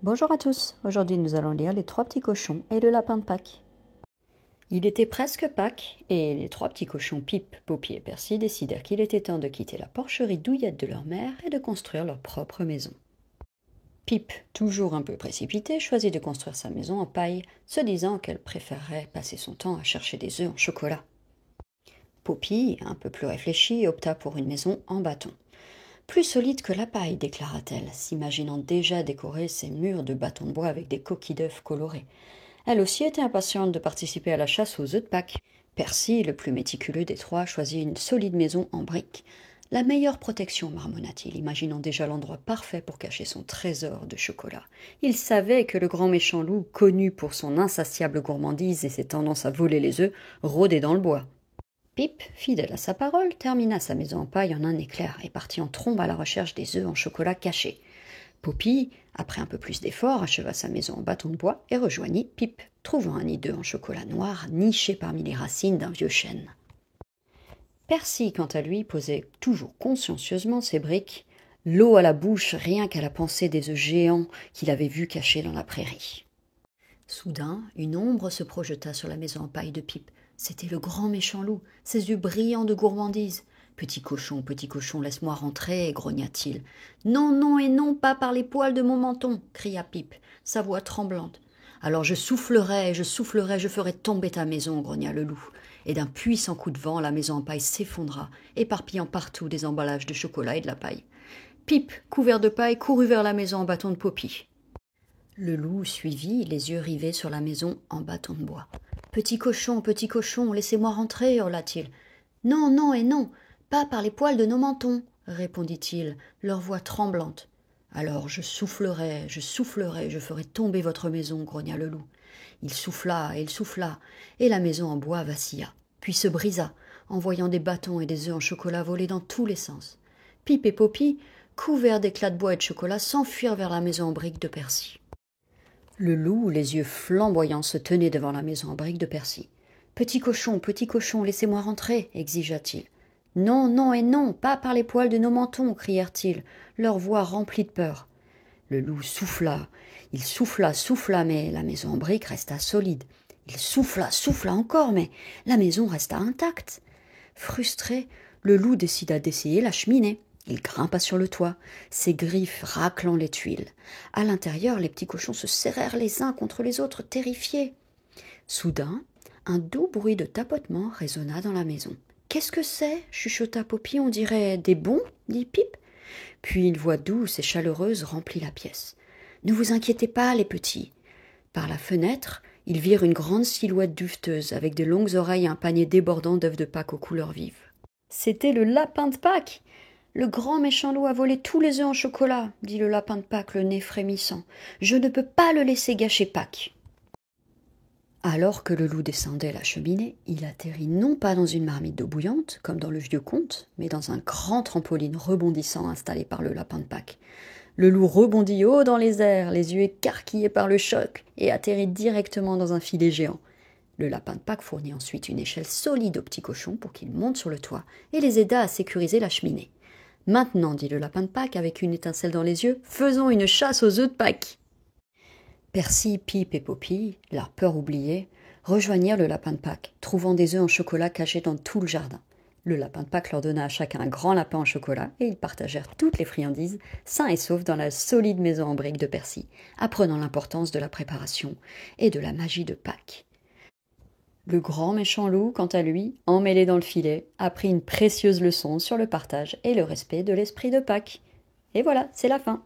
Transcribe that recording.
Bonjour à tous, aujourd'hui nous allons lire Les Trois Petits Cochons et le Lapin de Pâques. Il était presque Pâques, et les trois petits cochons Pip, Poppy et Percy décidèrent qu'il était temps de quitter la porcherie douillette de leur mère et de construire leur propre maison. Pip, toujours un peu précipitée, choisit de construire sa maison en paille, se disant qu'elle préférerait passer son temps à chercher des œufs en chocolat. Poppy, un peu plus réfléchie, opta pour une maison en bâton. Plus solide que la paille, déclara-t-elle, s'imaginant déjà décorer ses murs de bâtons de bois avec des coquilles d'œufs colorées. Elle aussi était impatiente de participer à la chasse aux œufs de Pâques. Percy, le plus méticuleux des trois, choisit une solide maison en briques. La meilleure protection, marmonna-t-il, imaginant déjà l'endroit parfait pour cacher son trésor de chocolat. Il savait que le grand méchant loup, connu pour son insatiable gourmandise et ses tendances à voler les œufs, rôdait dans le bois. Pip, fidèle à sa parole, termina sa maison en paille en un éclair et partit en trombe à la recherche des œufs en chocolat cachés. Poppy, après un peu plus d'effort, acheva sa maison en bâton de bois et rejoignit Pip, trouvant un nid d'œufs en chocolat noir niché parmi les racines d'un vieux chêne. Percy, quant à lui, posait toujours consciencieusement ses briques, l'eau à la bouche rien qu'à la pensée des œufs géants qu'il avait vus cachés dans la prairie. Soudain, une ombre se projeta sur la maison en paille de Pip. C'était le grand méchant loup, ses yeux brillants de gourmandise. Petit cochon, laisse-moi rentrer, grogna-t-il. Non, non et non, pas par les poils de mon menton, cria Pip, sa voix tremblante. Alors je soufflerai, je ferai tomber ta maison, grogna le loup. Et d'un puissant coup de vent, la maison en paille s'effondra, éparpillant partout des emballages de chocolat et de la paille. Pip, couvert de paille, courut vers la maison en bâton de Poppy. Le loup suivit, les yeux rivés sur la maison en bâton de bois. Petit cochon, laissez-moi rentrer, hurla-t-il. Non, non et non, pas par les poils de nos mentons, répondit-il, leur voix tremblante. Alors je soufflerai, je ferai tomber votre maison, grogna le loup. Il souffla, et la maison en bois vacilla, puis se brisa, envoyant des bâtons et des œufs en chocolat voler dans tous les sens. Pip et Poppy, couverts d'éclats de bois et de chocolat, s'enfuirent vers la maison en briques de Percy. Le loup, les yeux flamboyants, se tenait devant la maison en briques de Percy. Petit cochon, laissez-moi rentrer, exigea-t-il. Non, non et non, pas par les poils de nos mentons, crièrent-ils, leur voix remplie de peur. Le loup souffla, il souffla, mais la maison en briques resta solide. Il souffla encore, mais la maison resta intacte. Frustré, le loup décida d'essayer la cheminée. Il grimpa sur le toit, ses griffes raclant les tuiles. À l'intérieur, les petits cochons se serrèrent les uns contre les autres, terrifiés. Soudain, un doux bruit de tapotement résonna dans la maison. « Qu'est-ce que c'est » chuchota Poppy. « On dirait des bons » dit Pip. Puis une voix douce et chaleureuse remplit la pièce. « Ne vous inquiétez pas, les petits. » Par la fenêtre, ils virent une grande silhouette duveteuse avec de longues oreilles et un panier débordant d'œufs de Pâques aux couleurs vives. C'était le lapin de Pâques. Le grand méchant loup a volé tous les œufs en chocolat, dit le lapin de Pâques, le nez frémissant. Je ne peux pas le laisser gâcher Pâques. Alors que le loup descendait la cheminée, il atterrit non pas dans une marmite d'eau bouillante, comme dans le vieux conte, mais dans un grand trampoline rebondissant installé par le lapin de Pâques. Le loup rebondit haut dans les airs, les yeux écarquillés par le choc, et atterrit directement dans un filet géant. Le lapin de Pâques fournit ensuite une échelle solide aux petits cochons pour qu'ils montent sur le toit et les aida à sécuriser la cheminée. Maintenant, dit le lapin de Pâques avec une étincelle dans les yeux, faisons une chasse aux œufs de Pâques. Percy, Pip et Poppy, leur peur oubliée, rejoignirent le lapin de Pâques, trouvant des œufs en chocolat cachés dans tout le jardin. Le lapin de Pâques leur donna à chacun un grand lapin en chocolat et ils partagèrent toutes les friandises, sains et saufs, dans la solide maison en briques de Percy, apprenant l'importance de la préparation et de la magie de Pâques. Le grand méchant loup, quant à lui, emmêlé dans le filet, apprit une précieuse leçon sur le partage et le respect de l'esprit de Pâques. Et voilà, c'est la fin.